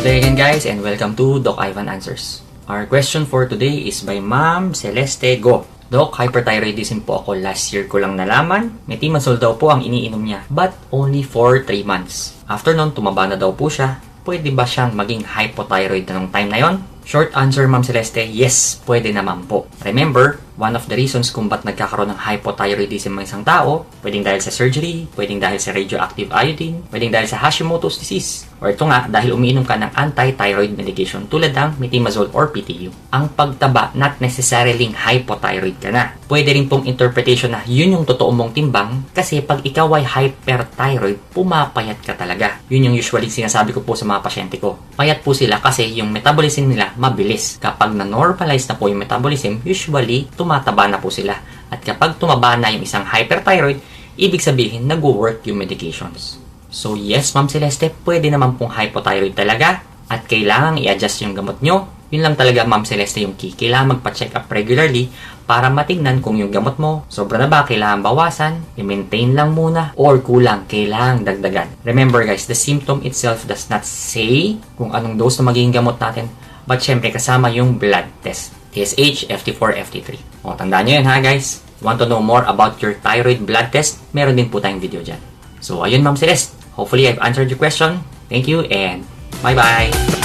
Good day again guys and welcome to Doc Ivan Answers. Our question for today is by Ma'am Celeste Go. Doc, hyperthyroidism po ako. Last year ko lang nalaman. Metimazole daw po ang iniinom niya, but only for 3 months. After nun, tumaba na daw po siya. Pwede ba siyang maging hypothyroid na nung time na yon? Short answer, Ma'am Celeste, yes, pwede naman po. Remember, one of the reasons kung ba't nagkakaroon ng hypothyroidism ng isang tao, pwedeng dahil sa surgery, pwedeng dahil sa radioactive iodine, pwedeng dahil sa Hashimoto's disease, or ito nga, dahil umiinom ka ng anti-thyroid medication tulad ng metimazole or PTU. Ang pagtaba, not necessarily hypothyroid ka na. Pwede rin pong interpretation na yun yung totoo mong timbang kasi pag ikaw ay hyperthyroid, pumapayat ka talaga. Yun yung usually sinasabi ko po sa mga pasyente ko. Payat po sila kasi yung metabolism nila mabilis. Kapag na-normalize na po yung metabolism, usually tumataba na po sila. At kapag tumaba na yung isang hyperthyroid, ibig sabihin nag-work yung medications. So yes, Ma'am Celeste, pwede naman pong hypothyroid talaga at kailangan i-adjust yung gamot nyo. Yun lang talaga, Ma'am Celeste, yung key. Kailangan magpa-check up regularly para matingnan kung yung gamot mo sobra na ba, kailangan bawasan, i-maintain lang muna, or kulang, kailangan dagdagan. Remember guys, the symptom itself does not say kung anong dose na magiging gamot natin, but syempre kasama yung blood test. TSH, FT4, FT3. O, tandaan nyo yun ha guys. Want to know more about your thyroid blood test? Meron din po tayong video dyan. So, ayun Ma'am Celeste. Hopefully, I've answered your question. Thank you and bye-bye!